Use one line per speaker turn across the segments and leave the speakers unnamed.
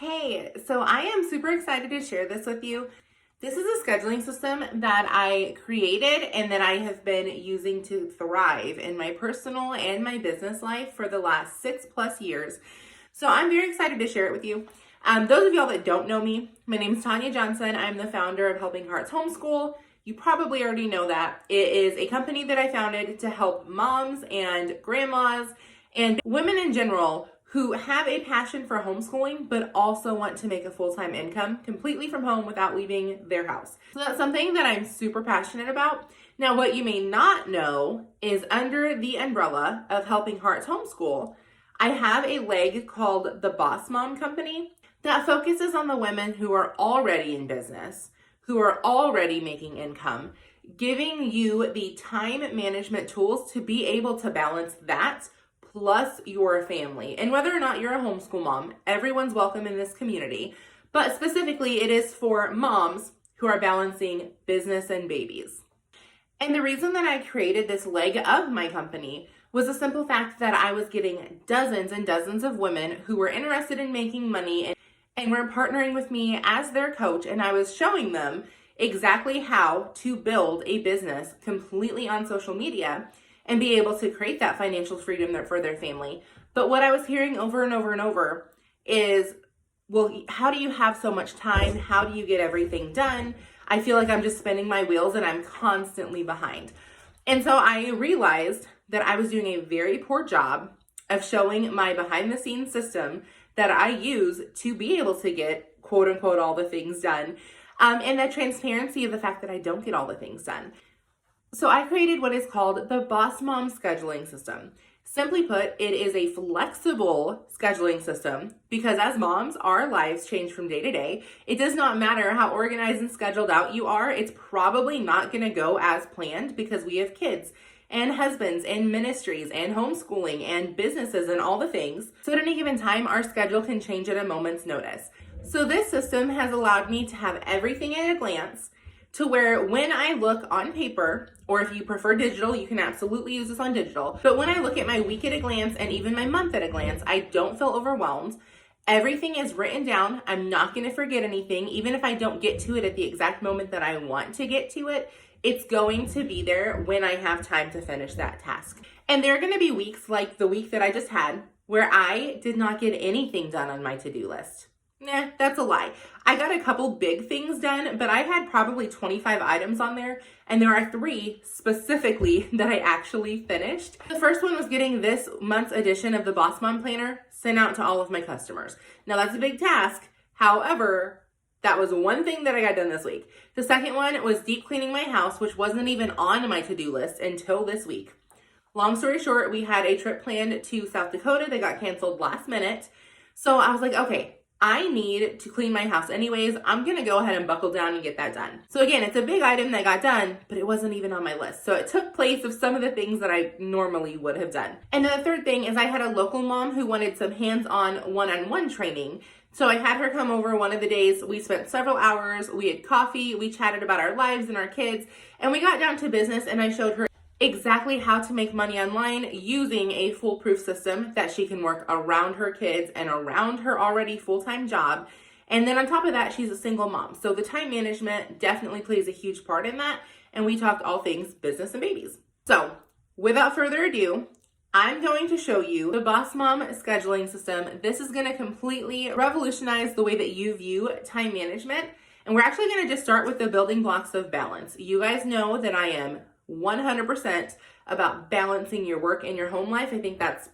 Hey, so I am super excited to share this with you. This is a scheduling system that I created and that I have been using to thrive in my personal and my business life for the last 6+ years. So I'm very excited to share it with you. Those of y'all that don't know me, my name is Tanya Johnson. I'm the founder of Helping Hearts Homeschool. You probably already know that. It is a company that I founded to help moms and grandmas and women in general who have a passion for homeschooling, but also want to make a full-time income completely from home without leaving their house. So that's something that I'm super passionate about. Now, what you may not know is under the umbrella of Helping Hearts Homeschool, I have a leg called the BossMom Company that focuses on the women who are already in business, who are already making income, giving you the time management tools to be able to balance that plus your family. And whether or not you're a homeschool mom, everyone's welcome in this community. But specifically, it is for moms who are balancing business and babies. And the reason that I created this leg of my company was the simple fact that I was getting dozens and dozens of women who were interested in making money and were partnering with me as their coach. And I was showing them exactly how to build a business completely on social media and be able to create that financial freedom for their family. But what I was hearing over and over and over is, well, how do you have so much time? How do you get everything done? I feel like I'm just spinning my wheels and I'm constantly behind. And so I realized that I was doing a very poor job of showing my behind the scenes system that I use to be able to get quote unquote all the things done. And the transparency of the fact that I don't get all the things done. So I created what is called the BossMom scheduling system. Simply put, it is a flexible scheduling system because as moms, our lives change from day to day. It does not matter how organized and scheduled out you are. It's probably not going to go as planned because we have kids and husbands and ministries and homeschooling and businesses and all the things. So at any given time, our schedule can change at a moment's notice. So this system has allowed me to have everything at a glance to where when I look on paper, or if you prefer digital, you can absolutely use this on digital. But when I look at my week at a glance and even my month at a glance, I don't feel overwhelmed. Everything is written down. I'm not going to forget anything. Even if I don't get to it at the exact moment that I want to get to it, it's going to be there when I have time to finish that task. And there are going to be weeks like the week that I just had where I did not get anything done on my to-do list. Nah, that's a lie. I got a couple big things done, but I had probably 25 items on there, and there are 3 specifically that I actually finished. The first one was getting this month's edition of the BossMom Planner sent out to all of my customers. Now, that's a big task. However, that was one thing that I got done this week. The second one was deep cleaning my house, which wasn't even on my to-do list until this week. Long story short, we had a trip planned to South Dakota that got canceled last minute. So I was like, okay, I need to clean my house anyways. I'm going to go ahead and buckle down and get that done. So again, it's a big item that got done, but it wasn't even on my list. So it took place of some of the things that I normally would have done. And then the third thing is I had a local mom who wanted some hands-on one-on-one training. So I had her come over one of the days. We spent several hours. We had coffee. We chatted about our lives and our kids. And we got down to business and I showed her exactly how to make money online using a foolproof system that she can work around her kids and around her already full-time job. And then on top of that, she's a single mom. So the time management definitely plays a huge part in that. And we talked all things business and babies. So without further ado, I'm going to show you the BossMom scheduling system. This is going to completely revolutionize the way that you view time management. And we're actually going to just start with the building blocks of balance. You guys know that I am 100% about balancing your work and your home life. I think that's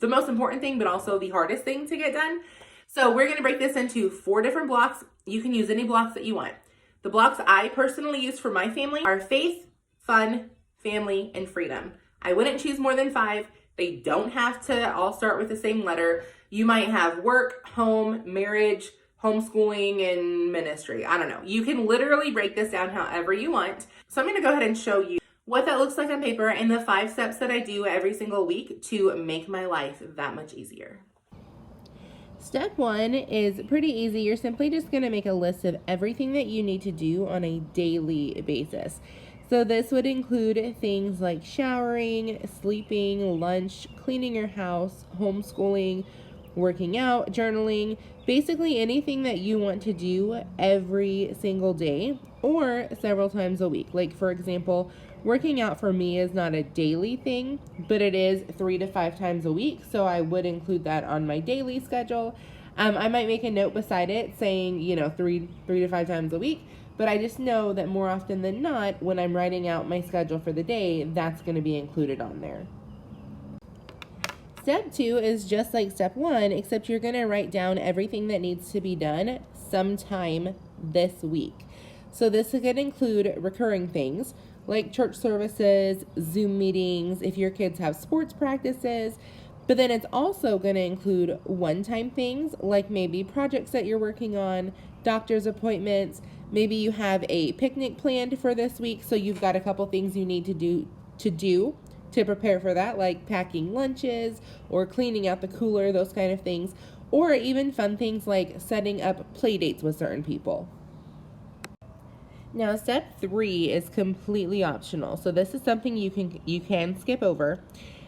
the most important thing, but also the hardest thing to get done. So we're going to break this into 4 different blocks. You can use any blocks that you want. The blocks I personally use for my family are faith, fun, family, and freedom. I wouldn't choose more than 5. They don't have to all start with the same letter. You might have work, home, marriage, homeschooling, and ministry. I don't know. You can literally break this down however you want. So I'm going to go ahead and show you what that looks like on paper and the 5 steps that I do every single week to make my life that much easier. Step 1 is pretty easy. You're simply just going to make a list of everything that you need to do on a daily basis. So this would include things like showering, sleeping, lunch, cleaning your house, homeschooling, working out, journaling, basically anything that you want to do every single day or several times a week. Like, for example, working out for me is not a daily thing, but it is 3 to 5 times a week. So I would include that on my daily schedule. I might make a note beside it saying, three to 5 times a week. But I just know that more often than not, when I'm writing out my schedule for the day, that's going to be included on there. Step 2 is just like step 1, except you're going to write down everything that needs to be done sometime this week. So this could include recurring things like church services, Zoom meetings, if your kids have sports practices. But then it's also going to include one-time things like maybe projects that you're working on, doctor's appointments. Maybe you have a picnic planned for this week, so you've got a couple things you need to do to prepare for that, like packing lunches or cleaning out the cooler, those kind of things, or even fun things like setting up play dates with certain people. Now, step 3 is completely optional, so this is something you can skip over.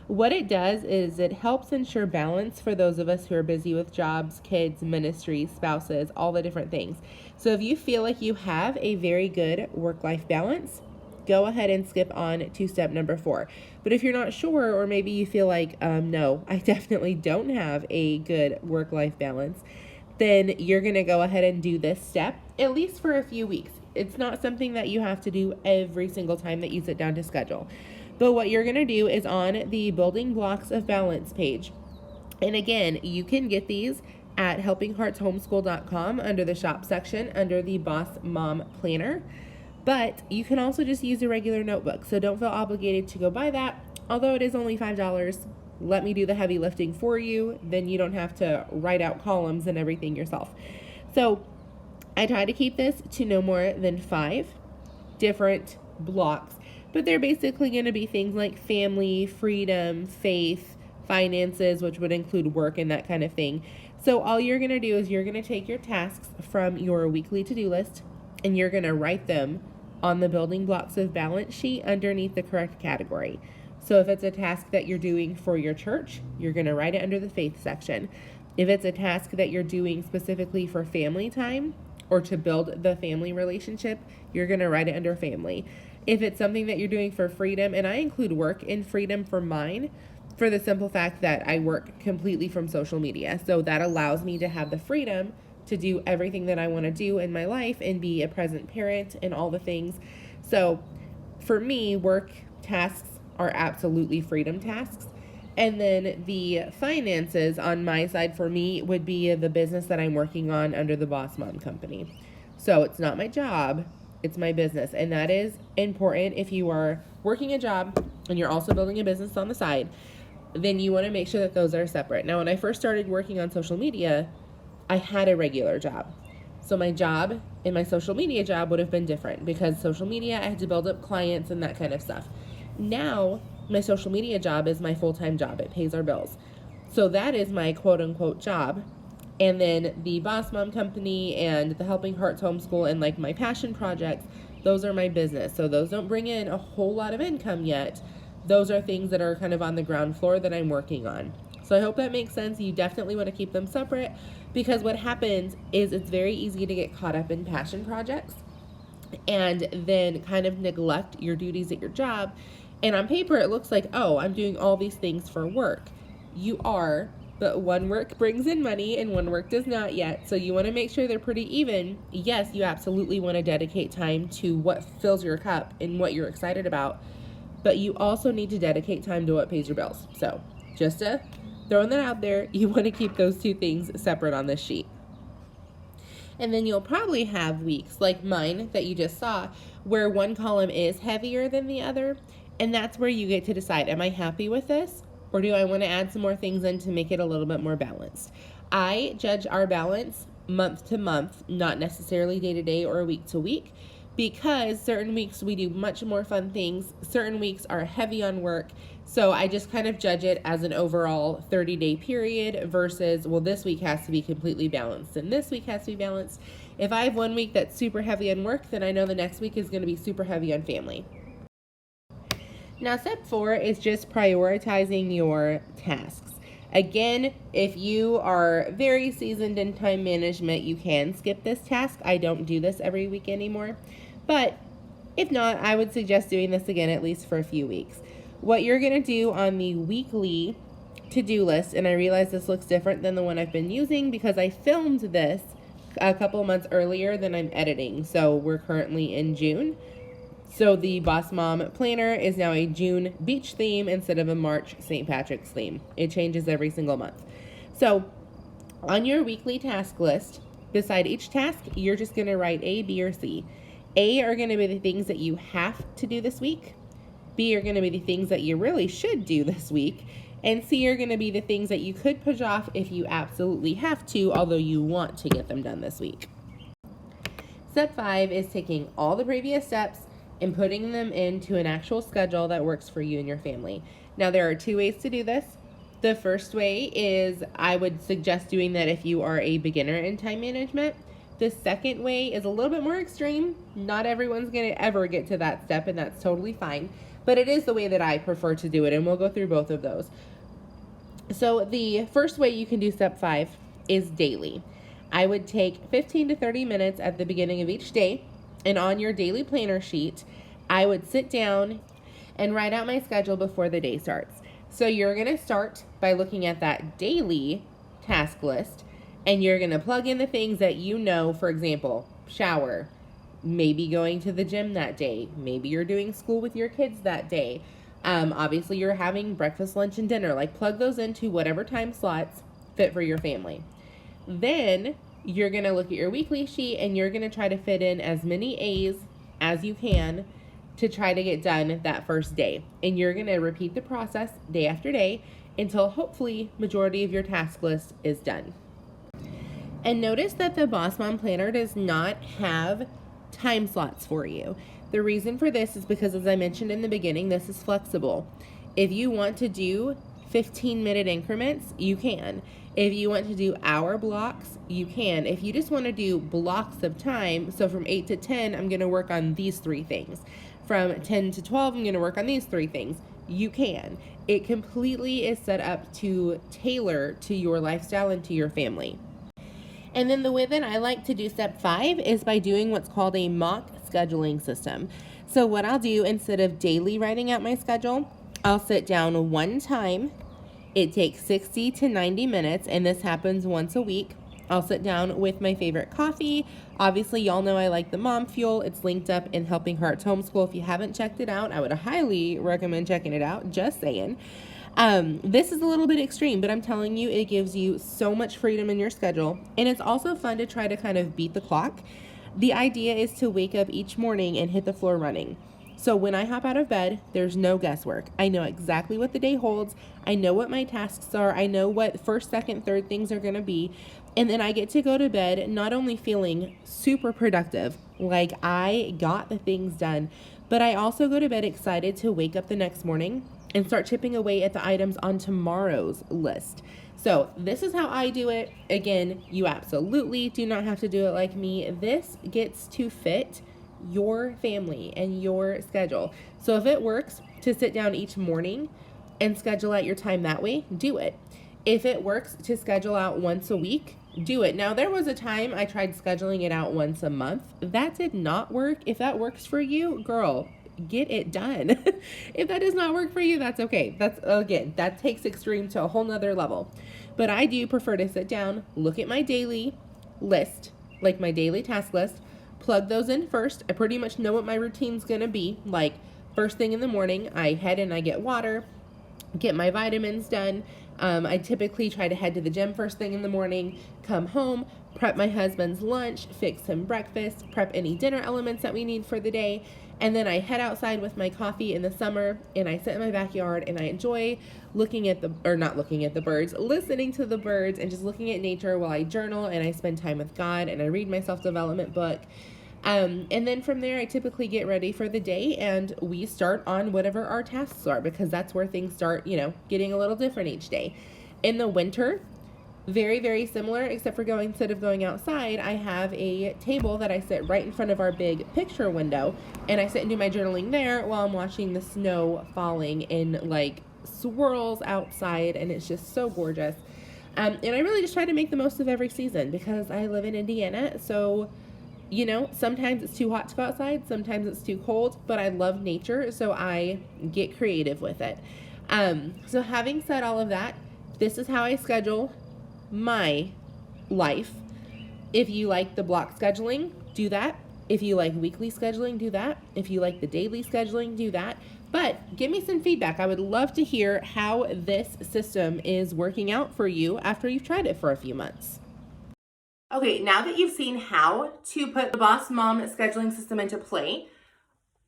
What it does is it helps ensure balance for those of us who are busy with jobs, kids, ministry, spouses, all the different things. So if you feel like you have a very good work-life balance, go ahead and skip on to step number 4. But if you're not sure, or maybe you feel like, no, I definitely don't have a good work-life balance, then you're going to go ahead and do this step, at least for a few weeks. It's not something that you have to do every single time that you sit down to schedule. But what you're going to do is on the Building Blocks of Balance page. And again, you can get these at helpingheartshomeschool.com under the shop section under the BossMom Planner. But you can also just use a regular notebook. So don't feel obligated to go buy that. Although it is only $5, let me do the heavy lifting for you. Then you don't have to write out columns and everything yourself. So I try to keep this to no more than 5 different blocks. But they're basically going to be things like family, freedom, faith, finances, which would include work and that kind of thing. So all you're going to do is you're going to take your tasks from your weekly to-do list and you're going to write them on the Building Blocks of Balance sheet underneath the correct category. So if it's a task that you're doing for your church, you're going to write it under the faith section. If it's a task that you're doing specifically for family time or to build the family relationship, you're going to write it under family. If it's something that you're doing for freedom, and I include work in freedom for mine, for the simple fact that I work completely from social media. So that allows me to have the freedom to do everything that I want to do in my life and be a present parent and all the things. So for me, work tasks are absolutely freedom tasks. And then the finances on my side for me would be the business that I'm working on under the BossMom company. So it's not my job. It's my business, and that is important. If you are working a job and you're also building a business on the side, then you want to make sure that those are separate. Now, when I first started working on social media, I had a regular job. So my job and my social media job would have been different because social media, I had to build up clients and that kind of stuff. Now, my social media job is my full-time job. It pays our bills. So that is my quote-unquote job. And then the Boss Mom company and the Helping Hearts Homeschool and like my passion projects, those are my business. So those don't bring in a whole lot of income yet. Those are things that are kind of on the ground floor that I'm working on. So I hope that makes sense. You definitely want to keep them separate because what happens is it's very easy to get caught up in passion projects and then kind of neglect your duties at your job. And on paper, it looks like, oh, I'm doing all these things for work. You are. But one work brings in money and one work does not yet. So you want to make sure they're pretty even. Yes, you absolutely want to dedicate time to what fills your cup and what you're excited about. But you also need to dedicate time to what pays your bills. So just throwing that out there, you want to keep those two things separate on this sheet. And then you'll probably have weeks like mine that you just saw where one column is heavier than the other. And that's where you get to decide, am I happy with this? Or do I want to add some more things in to make it a little bit more balanced? I judge our balance month to month, not necessarily day to day or week to week, because certain weeks we do much more fun things. Certain weeks are heavy on work. So I just kind of judge it as an overall 30-day period versus, well, this week has to be completely balanced and this week has to be balanced. If I have one week that's super heavy on work, then I know the next week is going to be super heavy on family. Now, step 4 is just prioritizing your tasks. Again, if you are very seasoned in time management, you can skip this task. I don't do this every week anymore. But if not, I would suggest doing this again at least for a few weeks. What you're going to do on the weekly to-do list, and I realize this looks different than the one I've been using because I filmed this a couple months earlier than I'm editing. So we're currently in June. So the BossMom Planner is now a June beach theme instead of a March St. Patrick's theme. It changes every single month. So on your weekly task list, beside each task, you're just going to write A, B, or C. A are going to be the things that you have to do this week. B are going to be the things that you really should do this week. And C are going to be the things that you could push off if you absolutely have to, although you want to get them done this week. Step 5 is taking all the previous steps and putting them into an actual schedule that works for you and your family. Now, there are 2 ways to do this. The first way is I would suggest doing that if you are a beginner in time management. The second way is a little bit more extreme. Not everyone's going to ever get to that step, and that's totally fine. But it is the way that I prefer to do it, and we'll go through both of those. So the first way you can do step 5 is daily. I would take 15 to 30 minutes at the beginning of each day, and on your daily planner sheet, I would sit down and write out my schedule before the day starts. So you're going to start by looking at that daily task list, and you're going to plug in the things that you know, for example, shower, maybe going to the gym that day, maybe you're doing school with your kids that day. Obviously, you're having breakfast, lunch, and dinner. Like, plug those into whatever time slots fit for your family. Then you're going to look at your weekly sheet and you're going to try to fit in as many A's as you can to try to get done that first day. And you're going to repeat the process day after day until hopefully majority of your task list is done. And notice that the BossMom Planner does not have time slots for you. The reason for this is because, as I mentioned in the beginning, this is flexible. If you want to do 15-minute increments, you can. If you want to do hour blocks, you can. If you just want to do blocks of time, so from 8 to 10, I'm going to work on these 3 things. From 10 to 12, I'm going to work on these 3 things. You can. It completely is set up to tailor to your lifestyle and to your family. And then the way that I like to do step 5 is by doing what's called a mock scheduling system. So what I'll do, instead of daily writing out my schedule, I'll sit down one time. It takes 60 to 90 minutes, and this happens once a week. I'll sit down with my favorite coffee. Obviously, y'all know I like the Mom Fuel. It's linked up in Helping Hearts Homeschool. If you haven't checked it out, I would highly recommend checking it out. Just saying. This is a little bit extreme, but I'm telling you, it gives you so much freedom in your schedule. And it's also fun to try to kind of beat the clock. The idea is to wake up each morning and hit the floor running. So when I hop out of bed, there's no guesswork. I know exactly what the day holds. I know what my tasks are. I know what first, second, third things are going to be. And then I get to go to bed not only feeling super productive, like I got the things done, but I also go to bed excited to wake up the next morning and start chipping away at the items on tomorrow's list. So this is how I do it. Again, you absolutely do not have to do it like me. This gets to fit your family and your schedule. So if it works to sit down each morning and schedule out your time that way, do it. If it works to schedule out once a week, do it. Now, there was a time I tried scheduling it out once a month. That did not work. If that works for you, girl, get it done. If that does not work for you, that's okay. That's, again, that takes extreme to a whole nother level. But I do prefer to sit down, look at my daily list, like my daily task list, plug those in first. I pretty much know what my routine's gonna be. Like, first thing in the morning, I head and I get water, get my vitamins done. I typically try to head to the gym first thing in the morning, come home, prep my husband's lunch, fix him breakfast, prep any dinner elements that we need for the day, and then I head outside with my coffee in the summer, and I sit in my backyard, and I enjoy listening to the birds, and just looking at nature while I journal, and I spend time with God, and I read my self-development book. And then from there, I typically get ready for the day, and we start on whatever our tasks are, because that's where things start, getting a little different each day. In the winter, very, very similar, except for instead of going outside, I have a table that I sit right in front of our big picture window, and I sit and do my journaling there while I'm watching the snow falling in like swirls outside and it's just so gorgeous. And I really just try to make the most of every season because I live in Indiana. So, you know, sometimes it's too hot to go outside, sometimes it's too cold, but I love nature, so I get creative with it. So having said all of that, this is how I schedule my life. If you like the block scheduling, do that. If you like weekly scheduling, do that. If you like the daily scheduling, do that. But give me some feedback. I would love to hear how this system is working out for you after you've tried it for a few months. Okay, now that you've seen how to put the Boss Mom scheduling system into play,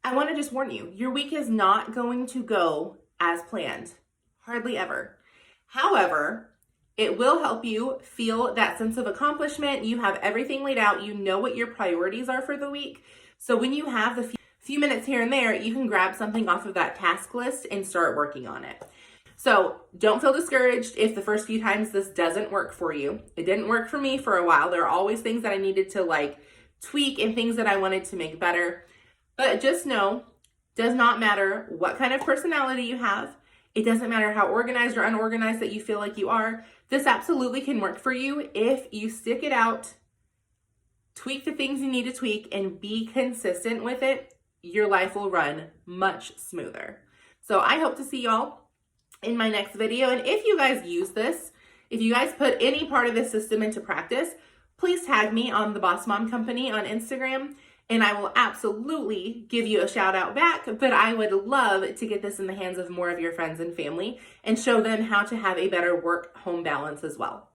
I want to just warn you, your week is not going to go as planned, hardly ever. However, it will help you feel that sense of accomplishment. You have everything laid out. You know what your priorities are for the week. So when you have the few minutes here and there, you can grab something off of that task list and start working on it. So don't feel discouraged if the first few times this doesn't work for you. It didn't work for me for a while. There are always things that I needed to like tweak and things that I wanted to make better. But just know, does not matter what kind of personality you have. It doesn't matter how organized or unorganized that you feel like you are. This absolutely can work for you if you stick it out, tweak the things you need to tweak, and be consistent with it. Your life will run much smoother. So I hope to see y'all in my next video. And if you guys use this, if you guys put any part of this system into practice, please tag me on the Boss Mom Company on Instagram, and I will absolutely give you a shout out back. But I would love to get this in the hands of more of your friends and family and show them how to have a better work-home balance as well.